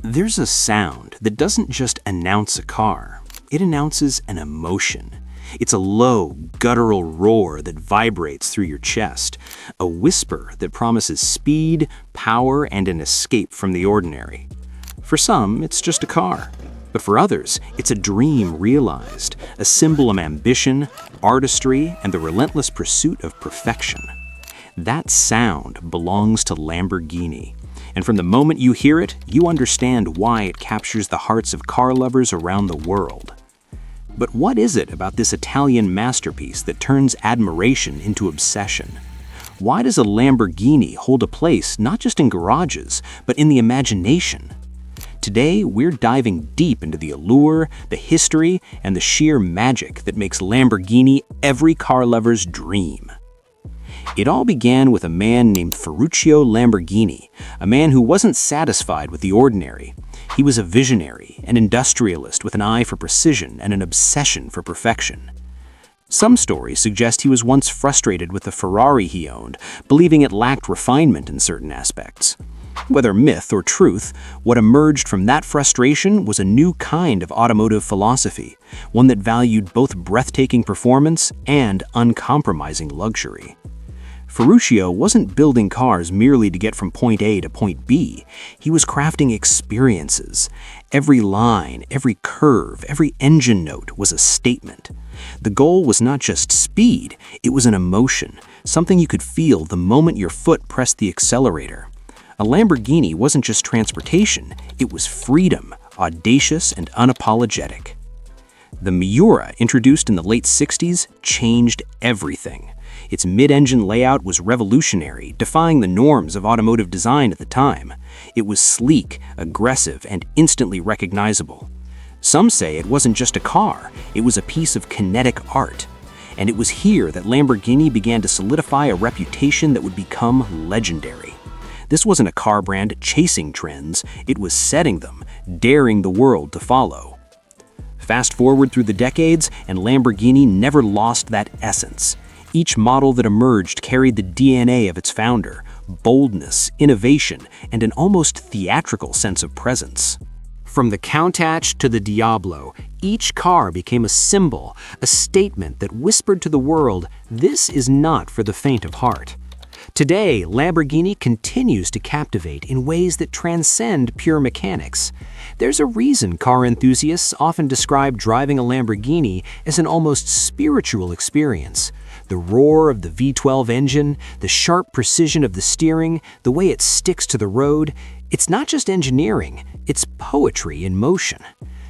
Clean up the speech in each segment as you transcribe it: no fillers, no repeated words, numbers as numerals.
There's a sound that doesn't just announce a car, it announces an emotion. It's a low, guttural roar that vibrates through your chest, a whisper that promises speed, power, and an escape from the ordinary. For some, it's just a car, but for others, it's a dream realized, a symbol of ambition, artistry, and the relentless pursuit of perfection. That sound belongs to Lamborghini. And from the moment you hear it, you understand why it captures the hearts of car lovers around the world. But what is it about this Italian masterpiece that turns admiration into obsession? Why does a Lamborghini hold a place not just in garages, but in the imagination? Today, we're diving deep into the allure, the history, and the sheer magic that makes Lamborghini every car lover's dream. It all began with a man named Ferruccio Lamborghini, a man who wasn't satisfied with the ordinary. He was a visionary, an industrialist with an eye for precision and an obsession for perfection. Some stories suggest he was once frustrated with the Ferrari he owned, believing it lacked refinement in certain aspects. Whether myth or truth, what emerged from that frustration was a new kind of automotive philosophy, one that valued both breathtaking performance and uncompromising luxury. Ferruccio wasn't building cars merely to get from point A to point B. He was crafting experiences. Every line, every curve, every engine note was a statement. The goal was not just speed, it was an emotion, something you could feel the moment your foot pressed the accelerator. A Lamborghini wasn't just transportation, it was freedom, audacious and unapologetic. The Miura, introduced in the late 60s, changed everything. Its mid-engine layout was revolutionary, defying the norms of automotive design at the time. It was sleek, aggressive, and instantly recognizable. Some say it wasn't just a car, it was a piece of kinetic art. And it was here that Lamborghini began to solidify a reputation that would become legendary. This wasn't a car brand chasing trends, it was setting them, daring the world to follow. Fast forward through the decades, and Lamborghini never lost that essence. Each model that emerged carried the DNA of its founder, boldness, innovation, and an almost theatrical sense of presence. From the Countach to the Diablo, each car became a symbol, a statement that whispered to the world, this is not for the faint of heart. Today, Lamborghini continues to captivate in ways that transcend pure mechanics. There's a reason car enthusiasts often describe driving a Lamborghini as an almost spiritual experience. The roar of the V12 engine, the sharp precision of the steering, the way it sticks to the road, it's not just engineering, it's poetry in motion.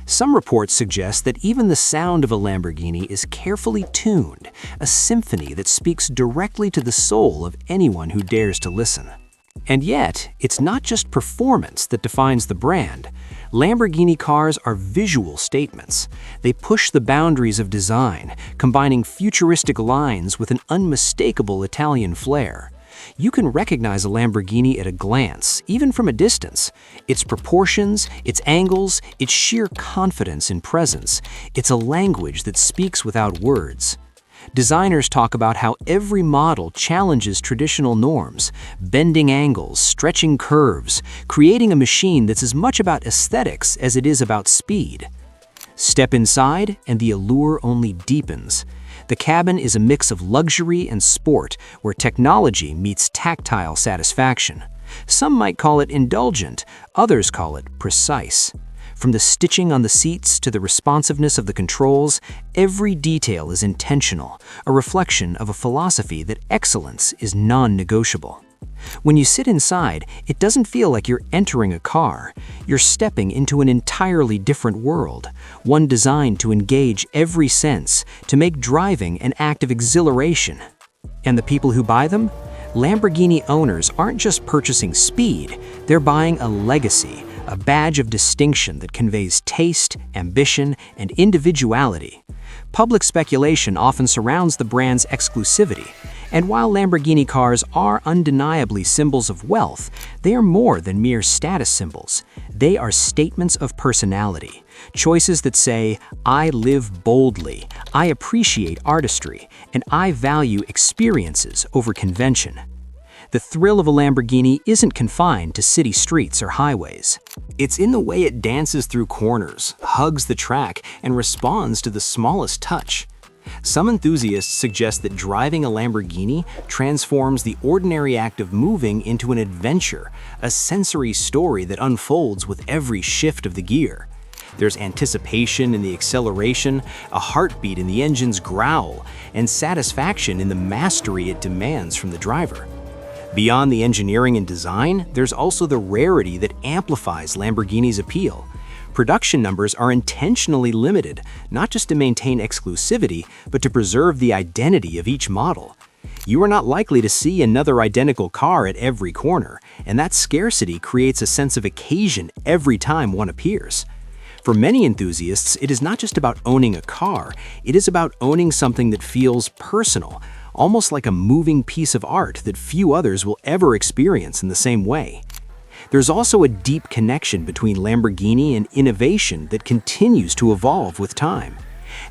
Some reports suggest that even the sound of a Lamborghini is carefully tuned, a symphony that speaks directly to the soul of anyone who dares to listen. And yet, it's not just performance that defines the brand. Lamborghini cars are visual statements. They push the boundaries of design, combining futuristic lines with an unmistakable Italian flair. You can recognize a Lamborghini at a glance, even from a distance. Its proportions, its angles, its sheer confidence in presence. It's a language that speaks without words. Designers talk about how every model challenges traditional norms, bending angles, stretching curves, creating a machine that's as much about aesthetics as it is about speed. Step inside, and the allure only deepens. The cabin is a mix of luxury and sport, where technology meets tactile satisfaction. Some might call it indulgent, others call it precise. From the stitching on the seats to the responsiveness of the controls, every detail is intentional, a reflection of a philosophy that excellence is non-negotiable. When you sit inside, it doesn't feel like you're entering a car. You're stepping into an entirely different world, one designed to engage every sense, to make driving an act of exhilaration. And the people who buy them? Lamborghini owners aren't just purchasing speed, they're buying a legacy, a badge of distinction that conveys taste, ambition, and individuality. Public speculation often surrounds the brand's exclusivity, and while Lamborghini cars are undeniably symbols of wealth, they are more than mere status symbols. They are statements of personality, choices that say, I live boldly, I appreciate artistry, and I value experiences over convention. The thrill of a Lamborghini isn't confined to city streets or highways. It's in the way it dances through corners, hugs the track, and responds to the smallest touch. Some enthusiasts suggest that driving a Lamborghini transforms the ordinary act of moving into an adventure, a sensory story that unfolds with every shift of the gear. There's anticipation in the acceleration, a heartbeat in the engine's growl, and satisfaction in the mastery it demands from the driver. Beyond the engineering and design, there's also the rarity that amplifies Lamborghini's appeal. Production numbers are intentionally limited, not just to maintain exclusivity, but to preserve the identity of each model. You are not likely to see another identical car at every corner, and that scarcity creates a sense of occasion every time one appears. For many enthusiasts, it is not just about owning a car, it is about owning something that feels personal, almost like a moving piece of art that few others will ever experience in the same way. There's also a deep connection between Lamborghini and innovation that continues to evolve with time.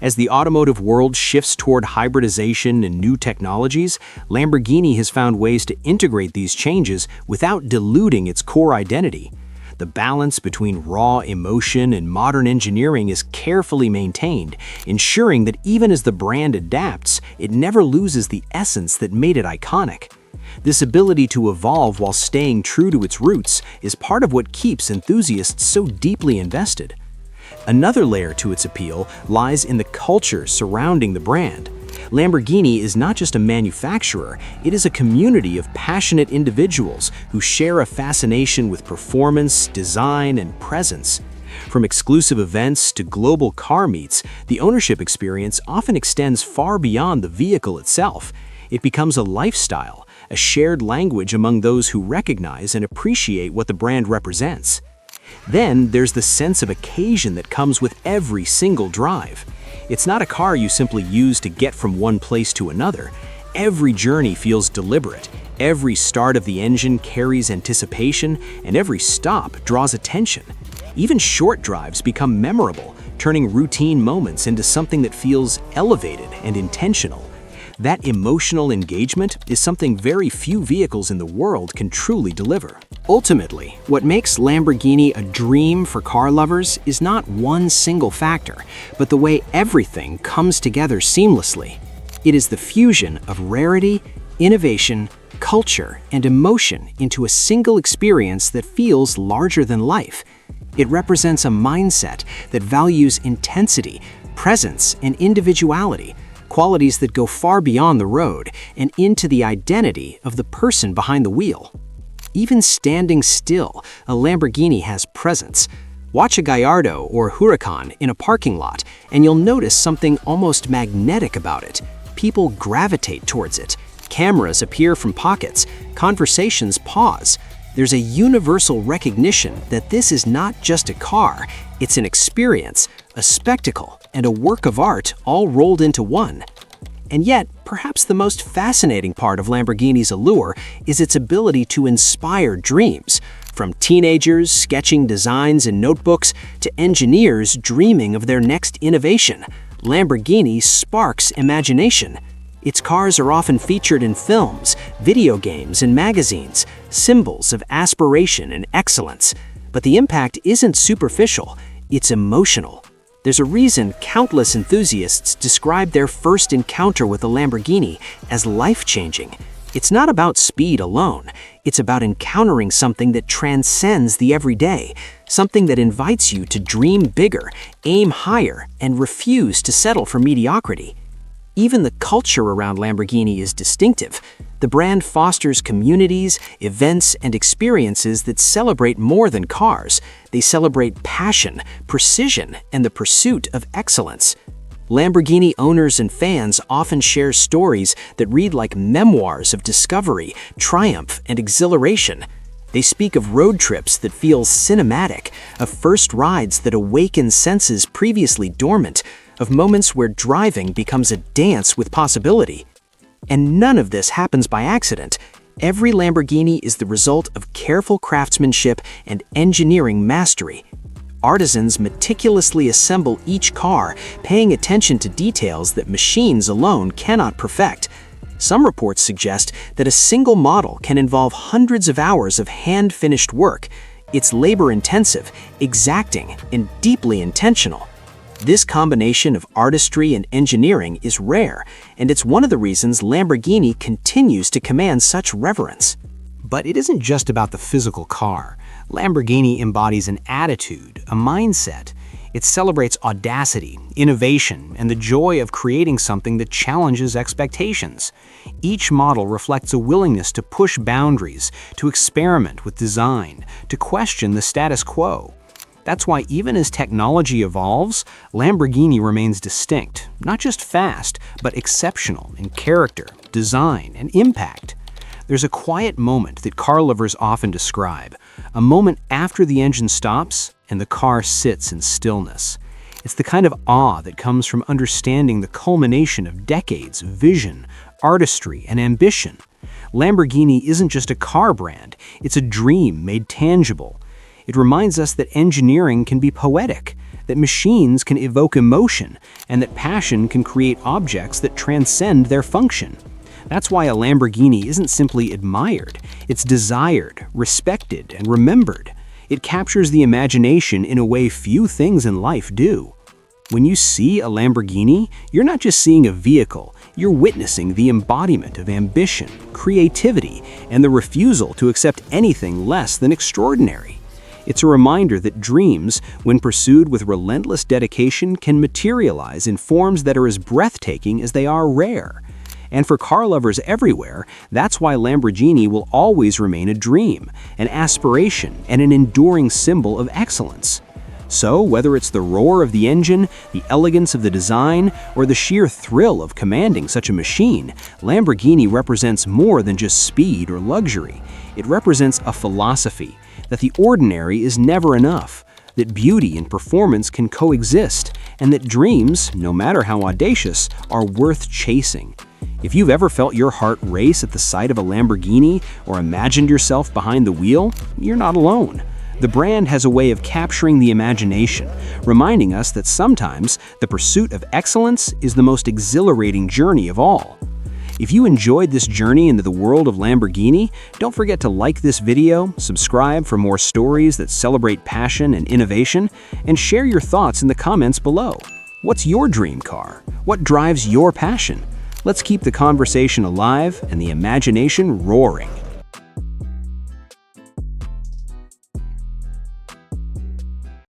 As the automotive world shifts toward hybridization and new technologies, Lamborghini has found ways to integrate these changes without diluting its core identity. The balance between raw emotion and modern engineering is carefully maintained, ensuring that even as the brand adapts, it never loses the essence that made it iconic. This ability to evolve while staying true to its roots is part of what keeps enthusiasts so deeply invested. Another layer to its appeal lies in the culture surrounding the brand. Lamborghini is not just a manufacturer, it is a community of passionate individuals who share a fascination with performance, design, and presence. From exclusive events to global car meets, the ownership experience often extends far beyond the vehicle itself. It becomes a lifestyle, a shared language among those who recognize and appreciate what the brand represents. Then there's the sense of occasion that comes with every single drive. It's not a car you simply use to get from one place to another. Every journey feels deliberate, every start of the engine carries anticipation, and every stop draws attention. Even short drives become memorable, turning routine moments into something that feels elevated and intentional. That emotional engagement is something very few vehicles in the world can truly deliver. Ultimately, what makes Lamborghini a dream for car lovers is not one single factor, but the way everything comes together seamlessly. It is the fusion of rarity, innovation, culture, and emotion into a single experience that feels larger than life. It represents a mindset that values intensity, presence, and individuality, qualities that go far beyond the road and into the identity of the person behind the wheel. Even standing still, a Lamborghini has presence. Watch a Gallardo or Huracan in a parking lot, and you'll notice something almost magnetic about it. People gravitate towards it. Cameras appear from pockets. Conversations pause. There's a universal recognition that this is not just a car, it's an experience, a spectacle, and a work of art all rolled into one. And yet, perhaps the most fascinating part of Lamborghini's allure is its ability to inspire dreams. From teenagers sketching designs in notebooks to engineers dreaming of their next innovation, Lamborghini sparks imagination. Its cars are often featured in films, video games, and magazines, symbols of aspiration and excellence. But the impact isn't superficial, it's emotional. There's a reason countless enthusiasts describe their first encounter with a Lamborghini as life-changing. It's not about speed alone, it's about encountering something that transcends the everyday, something that invites you to dream bigger, aim higher, and refuse to settle for mediocrity. Even the culture around Lamborghini is distinctive. The brand fosters communities, events, and experiences that celebrate more than cars. They celebrate passion, precision, and the pursuit of excellence. Lamborghini owners and fans often share stories that read like memoirs of discovery, triumph, and exhilaration. They speak of road trips that feel cinematic, of first rides that awaken senses previously dormant, of moments where driving becomes a dance with possibility. And none of this happens by accident. Every Lamborghini is the result of careful craftsmanship and engineering mastery. Artisans meticulously assemble each car, paying attention to details that machines alone cannot perfect. Some reports suggest that a single model can involve hundreds of hours of hand-finished work. It's labor-intensive, exacting, and deeply intentional. This combination of artistry and engineering is rare, and it's one of the reasons Lamborghini continues to command such reverence. But it isn't just about the physical car. Lamborghini embodies an attitude, a mindset. It celebrates audacity, innovation, and the joy of creating something that challenges expectations. Each model reflects a willingness to push boundaries, to experiment with design, to question the status quo. That's why even as technology evolves, Lamborghini remains distinct, not just fast, but exceptional in character, design, and impact. There's a quiet moment that car lovers often describe, a moment after the engine stops and the car sits in stillness. It's the kind of awe that comes from understanding the culmination of decades of vision, artistry, and ambition. Lamborghini isn't just a car brand, it's a dream made tangible. It reminds us that engineering can be poetic, that machines can evoke emotion, and that passion can create objects that transcend their function. That's why a Lamborghini isn't simply admired, it's desired, respected, and remembered. It captures the imagination in a way few things in life do. When you see a Lamborghini, you're not just seeing a vehicle, you're witnessing the embodiment of ambition, creativity, and the refusal to accept anything less than extraordinary. It's a reminder that dreams, when pursued with relentless dedication, can materialize in forms that are as breathtaking as they are rare. And for car lovers everywhere, that's why Lamborghini will always remain a dream, an aspiration, and an enduring symbol of excellence. So, whether it's the roar of the engine, the elegance of the design, or the sheer thrill of commanding such a machine, Lamborghini represents more than just speed or luxury. It represents a philosophy that the ordinary is never enough, that beauty and performance can coexist, and that dreams, no matter how audacious, are worth chasing. If you've ever felt your heart race at the sight of a Lamborghini or imagined yourself behind the wheel, you're not alone. The brand has a way of capturing the imagination, reminding us that sometimes the pursuit of excellence is the most exhilarating journey of all. If you enjoyed this journey into the world of Lamborghini, don't forget to like this video, subscribe for more stories that celebrate passion and innovation, and share your thoughts in the comments below. What's your dream car? What drives your passion? Let's keep the conversation alive and the imagination roaring.